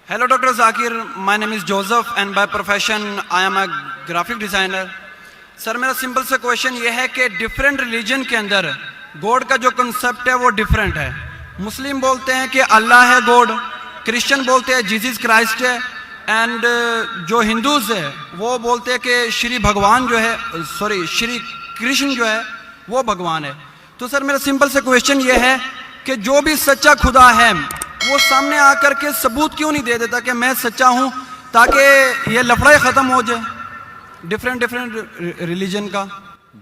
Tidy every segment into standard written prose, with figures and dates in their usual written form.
Hello, Dr. Zakir. My name is Joseph, and by profession, I am a graphic designer. Sir मेरा simple सा question ये है कि different religion के अंदर गॉड का जो कंसेप्ट है वो डिफरेंट है. मुस्लिम बोलते हैं कि अल्लाह है गॉड, क्रिश्चियन बोलते हैं जीसस क्राइस्ट है, एंड जो हिंदूज है वो बोलते हैं कि श्री भगवान जो है श्री कृष्ण जो है वो भगवान है. तो सर मेरा सिंपल सा क्वेश्चन ये है कि जो भी सच्चा खुदा है वो सामने आकर के सबूत क्यों नहीं दे देता कि मैं सच्चा हूं, ताकि ये लफड़ा खत्म हो जाए डिफरेंट रिलीजन का.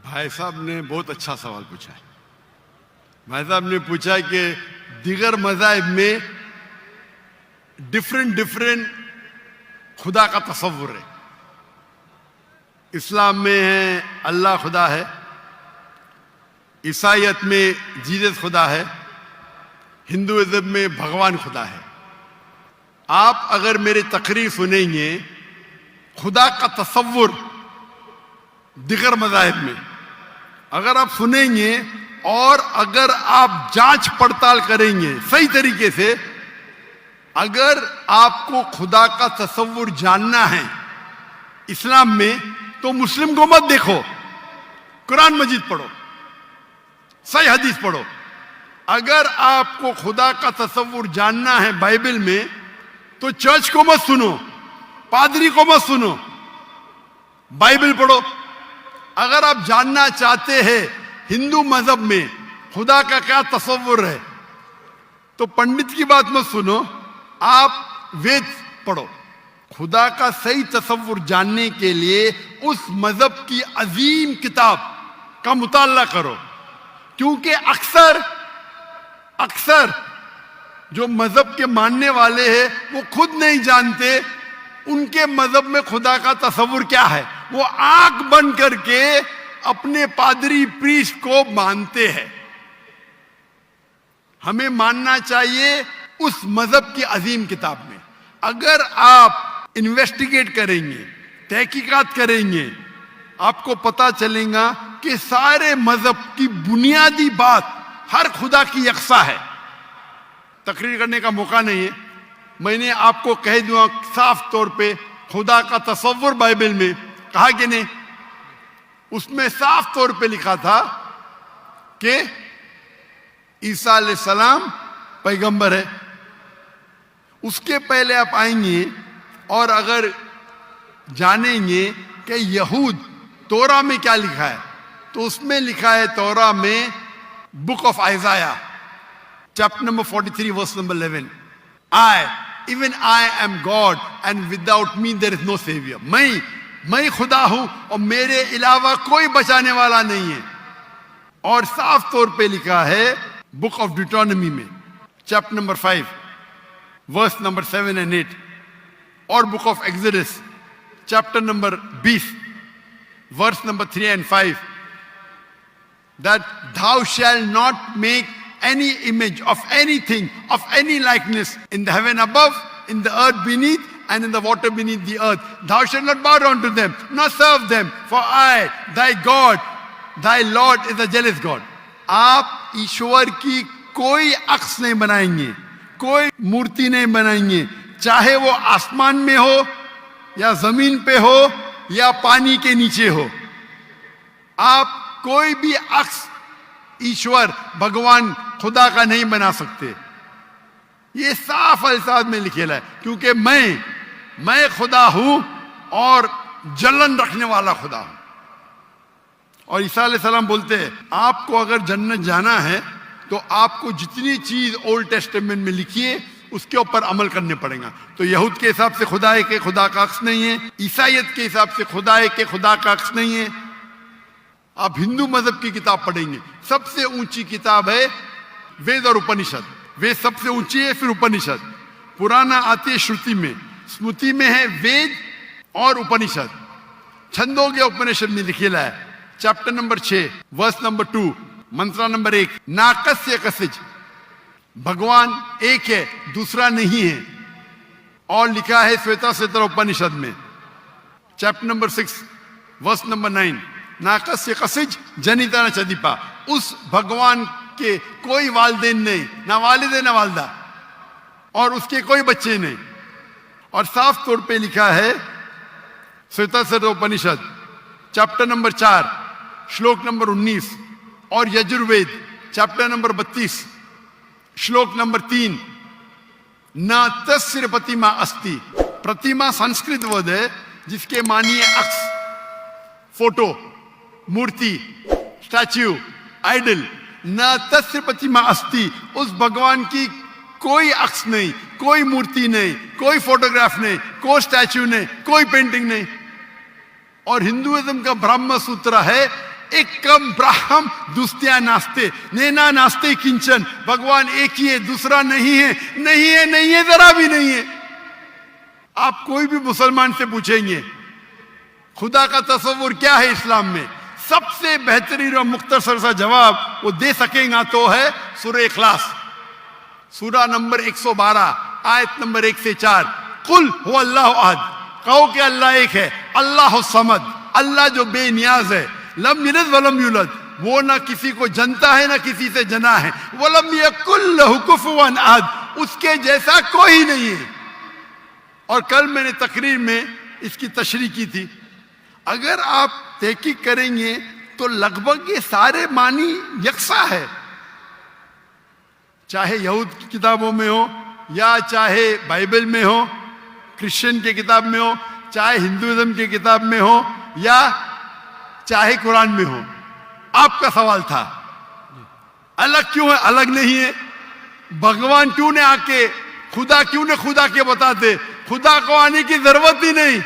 भाई साहब ने बहुत अच्छा सवाल पूछा है. भाई साहब ने पूछा कि दीगर मज़ाहिब में डिफरेंट खुदा का तसव्वुर है. इस्लाम में है अल्लाह खुदा है, ईसाईयत में जीसस खुदा है, हिंदुइज्म में भगवान खुदा है. आप अगर मेरी तकरीर सुनेंगे खुदा का तसव्वुर दिगर मज़ाहिब में अगर आप सुनेंगे और अगर आप जांच पड़ताल करेंगे सही तरीके से, अगर आपको खुदा का तसव्वुर जानना है इस्लाम में तो मुस्लिम को मत देखो, कुरान मजीद पढ़ो, सही हदीस पढ़ो. अगर आपको खुदा का तसव्वुर जानना है बाइबल में तो चर्च को मत सुनो, पादरी को मत सुनो, बाइबल पढ़ो. अगर आप जानना चाहते हैं हिंदू मजहब में खुदा का क्या तसव्वुर है तो पंडित की बात मत सुनो, आप वेद पढ़ो. खुदा का सही तसव्वुर जानने के लिए उस मजहब की अजीम किताब का मुताला करो, क्योंकि अक्सर जो मजहब के मानने वाले हैं वो खुद नहीं जानते उनके मजहब में खुदा का तसव्वुर क्या है. वो आंख बंद करके अपने पादरी प्रीस्ट को मानते हैं. हमें मानना चाहिए उस मजहब की अजीम किताब में. अगर आप इन्वेस्टिगेट करेंगे, तहकीकात करेंगे, आपको पता चलेगा कि सारे मजहब की बुनियादी बात हर खुदा की यकसा है. तकरीर करने का मौका नहीं है, मैंने आपको कह दूंगा साफ तौर पे खुदा का तसव्वुर बाइबल में कहा कि नहीं, उसमें साफ तौर पे लिखा था कि ईसा अलैहिस्सलाम पैगंबर है. उसके पहले आप आएंगे और अगर जानेंगे कि यहूद तोरा में क्या लिखा है तो उसमें लिखा है तोरा में book of Isaiah chapter number 43 verse number 11, even I am God and without me there is no savior. मैं खुदा हूं और मेरे अलावा कोई बचाने वाला नहीं है. और साफ तौर पे लिखा है बुक ऑफ डिटोनॉमी में chapter number 5 verse number 7 and 8, और book of Exodus chapter number 20 verse number 3 and 5, that thou shalt not make any image of anything, of any likeness in the heaven above, in the earth beneath, and in the water beneath the earth. Thou shalt not bow down to them, nor serve them, for I, thy God, thy Lord is a jealous God. आप ईश्वर की कोई अक्स नहीं बनाएंगे, कोई मूर्ति नहीं बनाएंगे, चाहे वो आसमान में हो या जमीन पे हो या पानी के नीचे हो. आप कोई भी अक्स ईश्वर भगवान खुदा का नहीं बना सकते. ये साफ अल्फाज में लिखेला है, क्योंकि मैं खुदा हूं और जलन रखने वाला खुदा हूं. और ईसा अलैहिस्सलाम बोलते हैं आपको अगर जन्नत जाना है तो आपको जितनी चीज ओल्ड टेस्टामेंट में लिखी है उसके ऊपर अमल करने पड़ेगा. तो यहूद के हिसाब से खुदा है कि खुदा का अक्स नहीं है, ईसाईयत के हिसाब से खुदा है कि खुदा का अक्स नहीं है. आप हिंदू मजहब की किताब पढ़ेंगे, सबसे ऊंची किताब है वेद और उपनिषद. वेद सबसे ऊंची है, फिर उपनिषद. पुराना आती है श्रुति में, स्मृति में है वेद और उपनिषद. छंदोग्य उपनिषद में लिखेला है चैप्टर नंबर 6 वर्स नंबर 2 मंत्र नंबर 1, नाकस्य कसिज, भगवान एक है दूसरा नहीं है. और लिखा है श्वेता उपनिषद में चैप्टर नंबर 6 वर्स नंबर 9, नाकस्य कसिज जनिता न चदीपा. उस भगवान के कोई वालिदैन नहीं, ना वालिद है ना वालदा, और उसके कोई बच्चे नहीं. और साफ तौर पे लिखा है श्वेताश्वतर उपनिषद चैप्टर नंबर 4 श्लोक नंबर 19 और यजुर्वेद चैप्टर नंबर 32 श्लोक नंबर 3, न तस्य प्रतिमा अस्ति। प्रतिमा संस्कृत वर्ड है जिसके मानिए अक्स, फोटो, मूर्ति, स्टैच्यू, आइडल। न तस्य प्रतिमा अस्ति, उस भगवान की कोई अक्स नहीं, कोई मूर्ति नहीं, कोई फोटोग्राफ नहीं, कोई स्टैच्यू नहीं, कोई पेंटिंग नहीं। और हिंदुइज्म का ब्रह्म सूत्र है एकम ब्रह्म द्वितीया नास्ते, नैना नास्ते किंचन। भगवान एक ही है, दूसरा नहीं है, नहीं है, नहीं है, जरा भी नहीं है। आप कोई भी मुसलमान से पूछेंगे खुदा का तस्वुर क्या है इस्लाम में, सबसे बेहतरीन और मुख्तसर सा जवाब वो दे सकेगा तो है सूरह इखलास, सूरा नंबर 112 आयत नंबर 1 से 4। कुल हुवा अल्लाहु अहद, कहो कि अल्लाह एक है, अल्लाह समद, अल्लाह जो बेनियाज है, लम यलिद वलम यूलद, वो ना किसी को जनता है ना किसी से जना है, वलम यकुल लहु कुफुवन अहद, उसके जैसा कोई नहीं है। और कल मैंने तकरीर में इसकी तशरीह की थी। अगर आप तहकीक करेंगे तो लगभग ये सारे मानी यकसा है, चाहे यहूद की किताबों में हो या चाहे बाइबल में हो, क्रिश्चियन की किताब में हो, चाहे हिंदुइज्म की किताब में हो या चाहे कुरान में हो। आपका सवाल था अलग क्यों है, अलग नहीं है। भगवान क्यों ने आके, खुदा क्यों ने खुदा के बताते, खुदा को आने की जरूरत ही नहीं,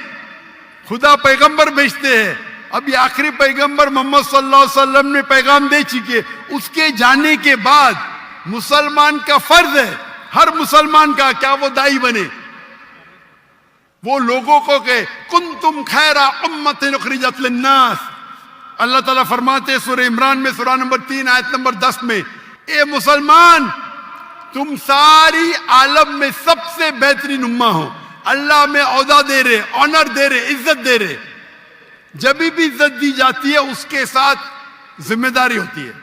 खुदा पैगंबर भेजते हैं। अभी आखिरी पैगंबर मोहम्मद सल्लल्लाहु अलैहि वसल्लम ने पैगाम दे चुके, उसके जाने के बाद मुसलमान का फर्ज है, हर मुसलमान का, क्या वो दाई बने, वो लोगों को कहे कुंतुम खैरा उम्मतिन उखरिजत लिन्नास। अल्लाह ताला फरमाते हैं सूरह इमरान में सूरा नंबर 3 आयत नंबर 10 में, ए मुसलमान तुम सारी आलम में सबसे बेहतरीन उम्मा हो। अल्लाह में औदा दे रहे, ऑनर दे रहे, इज्जत दे रहे। जब भी इज्जत दी जाती है उसके साथ जिम्मेदारी होती है।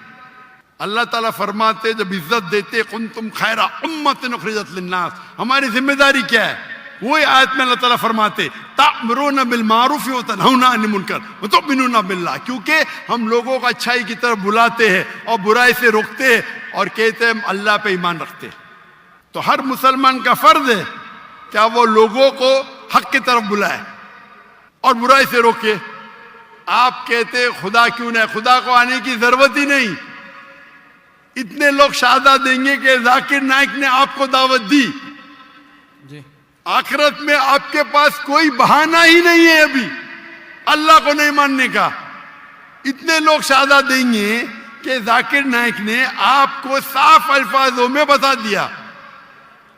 अल्लाह ताला फरमाते जब इज्जत देते कुंतुम खैरा उम्मतिन उखरिजत लिन्नास, हमारी जिम्मेदारी क्या है? वही आयत में अल्लाह ताला फरमाते तामुरूना बिल मारूफ व तनहौना अनिल मुनकर व तुमिनूना बिल्लाह, क्योंकि हम लोगों को अच्छाई की तरफ बुलाते हैं और बुराई से रोकते हैं और कहते हैं हम अल्लाह पे ईमान रखते हैं। तो हर मुसलमान का फर्ज है क्या वो लोगों को हक की तरफ बुलाए और बुराई से रोके। आप कहते खुदा क्यों नहीं, खुदा को आने की जरूरत ही नहीं। इतने लोग शहादत देंगे कि जाकिर नाइक ने आपको दावत दी जी। आखिरत में आपके पास कोई बहाना ही नहीं है अभी अल्लाह को नहीं मानने का। इतने लोग शहादत देंगे कि जाकिर नाइक ने आपको साफ अल्फाजों में बता दिया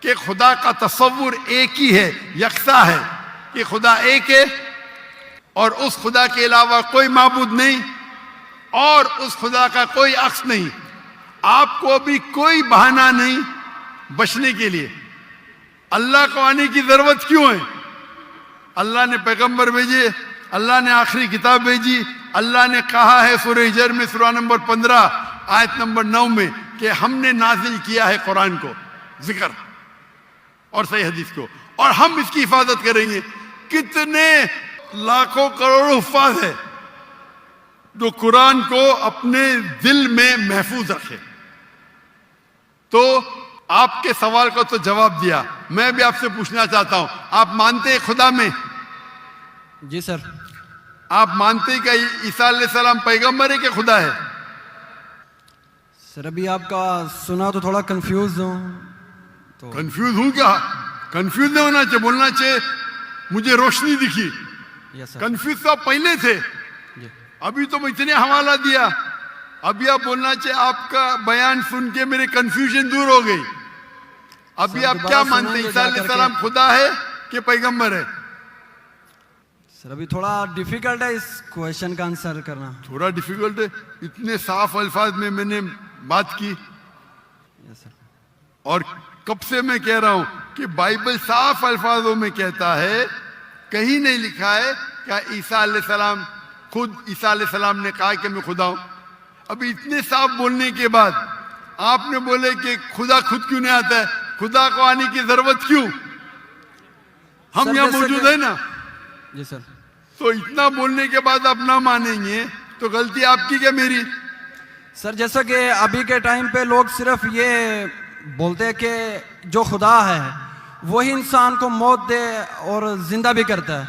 कि खुदा का तस्वुर एक ही है, यकसा है, कि खुदा एक है और उस खुदा के अलावा कोई माबूद नहीं और उस खुदा का कोई अक्स नहीं। आपको अभी कोई बहाना नहीं बचने के लिए। अल्लाह को आने की जरूरत क्यों है? अल्लाह ने पैगंबर भेजे, अल्लाह ने आखिरी किताब भेजी, अल्लाह ने कहा है सूरह हिजर में सूरा नंबर 15 आयत नंबर 9 में कि हमने नाजिल किया है कुरान को, जिक्र और सही हदीस को, और हम इसकी हिफाजत करेंगे। कितने लाखों करोड़ों हुफ्फाज है जो कुरान को अपने दिल में महफूज रखे। तो आपके सवाल का तो जवाब दिया। मैं भी आपसे पूछना चाहता हूं, आप मानते हैं खुदा में? जी सर। आप मानते हैं कि ईसा अलैहिस्सलाम पैगंबर है कि खुदा है? सर अभी आपका सुना तो थोड़ा कंफ्यूज हूं। तो कंफ्यूज हूं क्या? कंफ्यूज नहीं होना चाहिए, बोलना चाहिए मुझे रोशनी दिखी। Yes sir. कंफ्यूज तो आप पहले थे, जी। अभी तो मैं इतने हवाला दिया। अभी आप बोलना चाहिए आपका बयान सुन के मेरे कंफ्यूजन दूर हो गई। अभी सर, आप दोबारा क्या मानते हैं, सुनाएंगे ईसा जा करके? अलैहिस्सलाम खुदा है कि पैगंबर है? सर अभी थोड़ा डिफिकल्ट है इस क्वेश्चन का आंसर करना। थोड़ा डिफिकल्ट है, इतने साफ अल्फाज में मैंने बात की। Yes sir. और कब से मैं कह रहा हूं कि बाइबल साफ अल्फाजों में कहता है, कहीं नहीं लिखा है क्या ईसा अलैहिस्सलाम, खुद ईसा अलैहिस्सलाम ने कहा कि मैं खुदा हूं। अभी इतने साफ बोलने के बाद आपने बोले कि खुदा खुद क्यों नहीं आता है, खुदा को आने की जरूरत क्यों? हम सर, यहाँ जैसे मौजूद कि- है ना, जी सर। तो इतना बोलने के बाद आप ना मानेंगे तो गलती आपकी क्या मेरी? सर जैसा कि अभी के टाइम पे लोग सिर्फ ये बोलते हैं कि जो खुदा है वही इंसान को मौत दे और जिंदा भी करता है,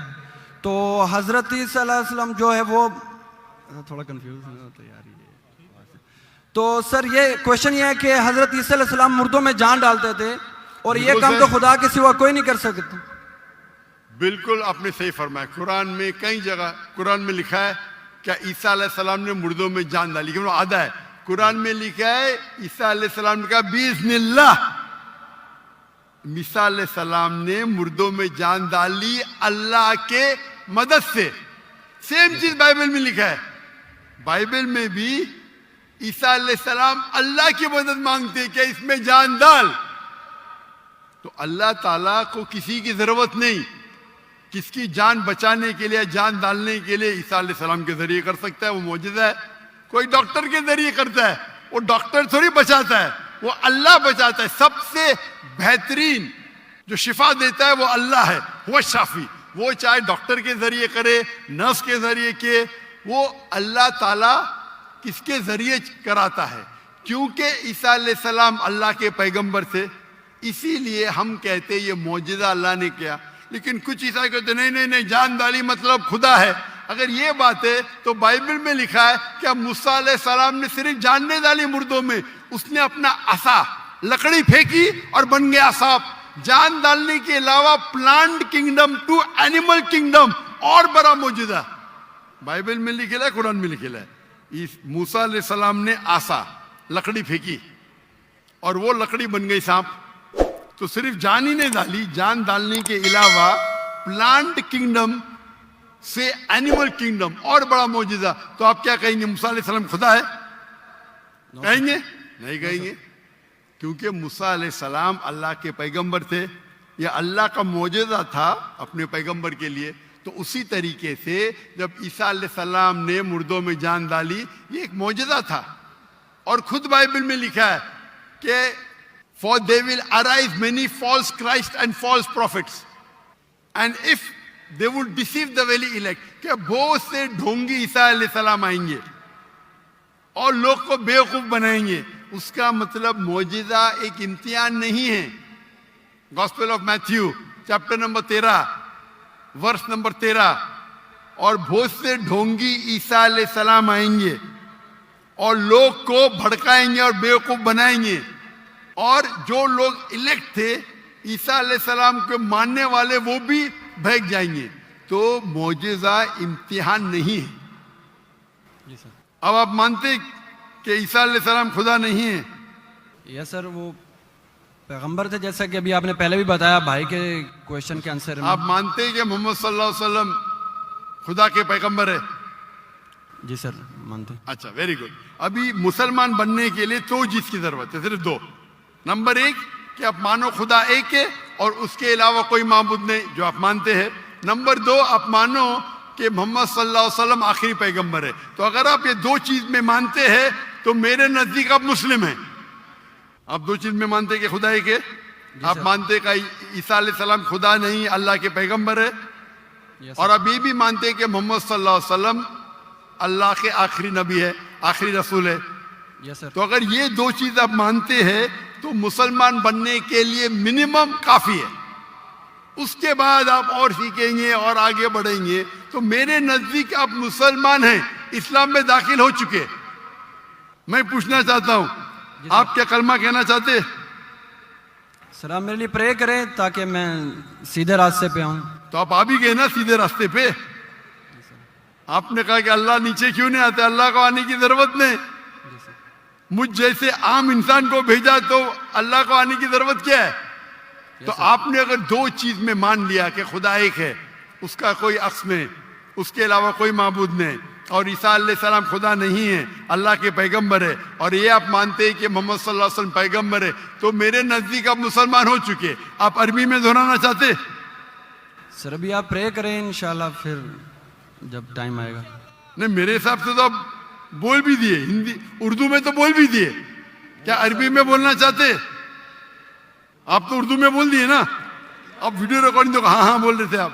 तो हजरत ईसा अलैहिस्सलाम जो है वो थोड़ा कंफ्यूज होता है यार ये। तो सर ये क्वेश्चन ये है कि हजरत ईसा अलैहिस्सलाम मुर्दों में जान डालते थे और ये बिल्कुल काम सर। तो खुदा के सिवा कोई नहीं कर सकता। बिल्कुल आपने सही फरमाया। कुरान में कई जगह कुरान में लिखा है क्या ईसा अलैहिस्सलाम ने मुर्दों में जान डाली, क्यों आधा है कुरान में लिखा है ईसा अलैहिस्सलाम ने कहा बिस्मिल्लाह, ईसा अलैहिस्सलाम ने मुर्दों में जान डाली अल्लाह के मदद से। सेम चीज बाइबल में लिखा है, बाइबल में भी ईसा अलैहिस्सलाम अल्लाह की मदद मांगते हैं क्या इसमें जान डाल, तो अल्लाह ताला को किसी की जरूरत नहीं, किसकी जान बचाने के लिए जान डालने के लिए ईसा अलैहिस्सलाम के जरिए कर सकता है, वो मौजूदा है। कोई डॉक्टर के जरिए करता है, वो डॉक्टर थोड़ी बचाता है, वो अल्लाह बचाता है। सबसे बेहतरीन जो शिफा देता है वो अल्लाह है, वो शाफी। वो चाहे डॉक्टर के जरिए करे, नर्स के जरिए के, वो अल्लाह ताला किसके जरिए कराता है, क्योंकि ईसा अलैहिस्सलाम अल्लाह के पैगंबर थे, इसीलिए हम कहते ये मौजूदा अल्लाह ने किया। लेकिन कुछ ईसाई कहते नहीं नहीं नहीं जान डाली मतलब खुदा है। अगर ये बात है तो बाइबल में लिखा है क्या मूसा अलैहिस्सलाम ने सिर्फ जान नहीं डाली मुर्दों में, उसने अपना असा लकड़ी फेंकी और बन गया सांप। जान डालने के अलावा plant kingdom to animal kingdom और बड़ा मौजूदा बाइबल में लिखेला है, कुरान में लिखेला है। इस मूसा अलैहिस्सलाम ने आसा लकड़ी फेंकी और वो लकड़ी बन गई सांप। तो सिर्फ जान ही नहीं डाली, जान डालने के अलावा प्लांट किंगडम से एनिमल किंगडम और बड़ा मौजूदा। तो आप क्या कहेंगे मूसा अलैहिस्सलाम खुदा है? कहेंगे नहीं कहेंगे, क्योंकि मूसा अलैहिस्सलाम अल्लाह के पैगंबर थे, यह अल्लाह का मौजूदा था अपने पैगंबर के लिए। तो उसी तरीके से जब ईसा अलैहिस्सलाम ने मुर्दों में जान डाली, ये एक मौजूदा था। और खुद बाइबल में लिखा है कि For they will arise many false Christ and false prophets, and if they would deceive the very elect, कि बहुत से ढोंगी ईसा अलैहिस्सलाम आएंगे और लोग को बेवकूफ बनाएंगे। उसका मतलब मौजूदा एक इम्तिहान नहीं है। Gospel of Matthew chapter number 13 verse number 13, और बहुत से ढोंगी ईसा अलैहिस्सलाम आएंगे और लोग को भड़काएंगे और बेवकूफ बनाएंगे, और जो लोग इलेक्ट थे ईसा अलैहिस्सलाम के मानने वाले वो भी भाग जाएंगे। तो मौजूदा इम्तिहान नहीं है। जी सर। अब आप मानते कि ईसा अलैहिस्सलाम खुदा नहीं है? यस सर, वो पैगंबर थे जैसा कि अभी आपने पहले भी बताया भाई के क्वेश्चन के आंसर में। आप मानते हैं कि मोहम्मद सल्लल्लाहु अलैहि वसल्लम खुदा के पैगंबर है? जी सर मानते। अच्छा, वेरी गुड। अभी मुसलमान बनने के लिए दो चीज की जरूरत है, सिर्फ दो। नंबर एक कि आप मानो खुदा एक है और उसके अलावा कोई माबूद नहीं, जो आप मानते हैं। नंबर दो, आप मानो कि मोहम्मद सल्लल्लाहु अलैहि वसल्लम आखिरी पैगंबर है। तो अगर आप ये दो चीज में मानते हैं तो मेरे नजदीक आप मुस्लिम हैं। आप दो चीज में मानते हैं कि खुदा एक है, आप मानते हैं कि ईसा अलैहिस्सलाम खुदा नहीं अल्लाह के पैगंबर है, और आप ये भी मानते हैं कि मोहम्मद सल्लल्लाहु अलैहि वसल्लम अल्लाह के आखिरी नबी है, आखिरी रसूल है। Yes sir. तो अगर ये दो चीज आप मानते हैं तो मुसलमान बनने के लिए मिनिमम काफी है। उसके बाद आप और सीखेंगे और आगे बढ़ेंगे। तो मेरे नजदीक आप मुसलमान हैं, इस्लाम में दाखिल हो चुके। मैं पूछना चाहता हूं, आप क्या कलमा कहना चाहते? सर आप मेरे लिए प्रे करें ताकि मैं सीधे रास्ते पे आऊं। तो आप आ भी गए ना सीधे रास्ते पे। आपने कहा कि अल्लाह नीचे क्यों नहीं आते, अल्लाह को आने की जरूरत नहीं। मुझ जैसे आम इंसान को भेजा तो अल्लाह को आने की जरूरत क्या है? तो आपने अगर दो चीज में मान लिया कि खुदा एक है, उसका कोई अक्स नहीं, उसके अलावा कोई माबूद नहीं, और ईसा अलैहिस्सलाम खुदा नहीं है, अल्लाह के पैगंबर है, और ये आप मानते हैं कि मोहम्मद सल्लल्लाहु अलैहि वसल्लम पैगंबर है, तो मेरे नजदीक आप मुसलमान हो चुके। आप अरबी में दोहराना चाहते? सर अभी आप प्रे करें, इंशाल्लाह फिर जब टाइम आएगा। नहीं, मेरे हिसाब से तो आप बोल भी दिए, हिंदी उर्दू में तो बोल भी दिए। क्या अरबी में बोलना चाहते? आप तो उर्दू में बोल दिए ना। आप वीडियो रिकॉर्डिंग तो हाँ हाँ बोल रहे थे आप,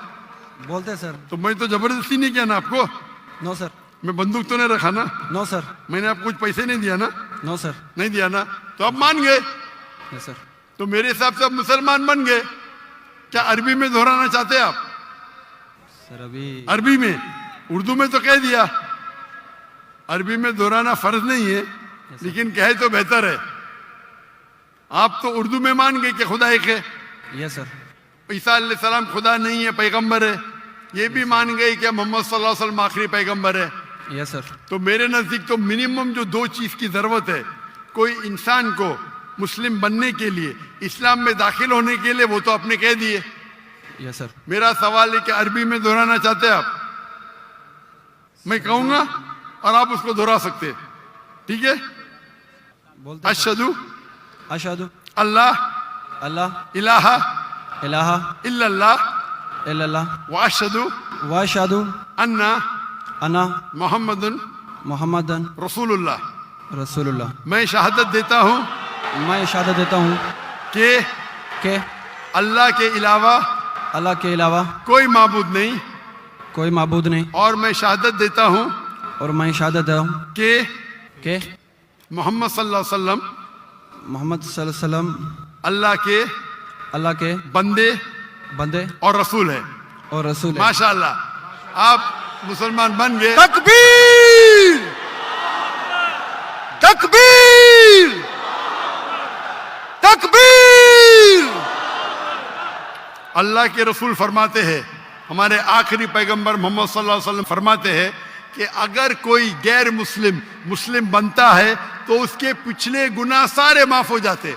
बोलते हैं सर। तो मैं तो जबरदस्ती नहीं किया ना आपको, नो सर, मैं बंदूक तो नहीं रखा ना, नो सर, मैंने आपको कुछ पैसे नहीं दिया ना, नो सर। नहीं दिया ना, तो आप मान गए, यस सर। तो मेरे हिसाब से आप मुसलमान बन गए। क्या अरबी में दोहराना चाहते हैं आप? सर अभी अरबी में, उर्दू में तो कह दिया, अरबी में दोहराना फर्ज नहीं है, लेकिन कहे तो बेहतर है। आप तो उर्दू में मान गए कि खुदा एक है, यस सर। ईसा अलैहिस्सलाम खुदा नहीं है, पैगंबर है, ये भी मान गए कि मोहम्मद सल्लल्लाहु अलैहि वसल्लम आखिरी पैगंबर है। Yes sir. तो मेरे नजदीक तो मिनिमम जो दो चीज की जरूरत है कोई इंसान को मुस्लिम बनने के लिए, इस्लाम में दाखिल होने के लिए, वो तो आपने कह दिए। Yes sir. मेरा सवाल है कि अरबी में दोहराना चाहते हैं आप? मैं कहूंगा और आप उसको दोहरा सकते हैं, ठीक है? बोलते हैं सर। अशहदु अशहदु अल्लाह अल्लाह इलाहा इलाहा इल्लल्लाह इल्लल्लाह व अशहदु व अशहदु अन्ना अन्ना मोहम्मदुन मुहम्मदन रसूलुल्लाह। रसूलुल्लाह। मैं शहादत देता हूँ मैं शहादत देता हूँ कि कि अल्लाह के अलावा अल्लाह के अलावा कोई माबूद नहीं, कोई माबूद नहीं, और मैं शहादत देता हूँ और मैं शहादत देता हूँ कि कि मोहम्मद सल्लल्लाहु अलैहि वसल्लम मोहम्मद सल्लल्लाहु अलैहि वसल्लम अल्लाह के बंदे बंदे और रसूल है। और रसूल है। माशाअल्लाह, आप मुसलमान बन गए। तकबीर तकबीर तकबीर। अल्लाह के रसूल फरमाते हैं, हमारे आखिरी पैगंबर मोहम्मद सल्लल्लाहु अलैहि वसल्लम फरमाते हैं कि अगर कोई गैर मुस्लिम मुस्लिम बनता है तो उसके पिछले गुनाह सारे माफ हो जाते।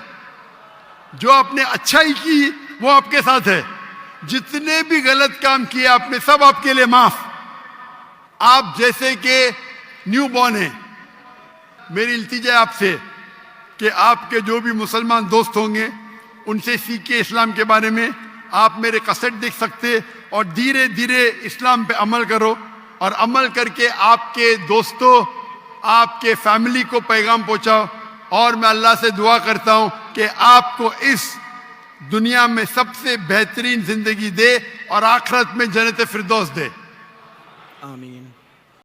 जो आपने अच्छाई की वो आपके साथ है, जितने भी गलत काम किए आपने सब आपके लिए माफ। आप जैसे कि न्यू बॉर्न है, मेरी इल्तिजा है आपसे कि आपके जो भी मुसलमान दोस्त होंगे उनसे सीखिए इस्लाम के बारे में। आप मेरे कैसेट देख सकते और धीरे धीरे इस्लाम पे अमल करो, और अमल करके आपके दोस्तों आपके फैमिली को पैगाम पहुंचाओ। और मैं अल्लाह से दुआ करता हूं कि आपको इस दुनिया में सबसे बेहतरीन जिंदगी दे और आखिरत में जन्नत फिरदौस दे। आमीन।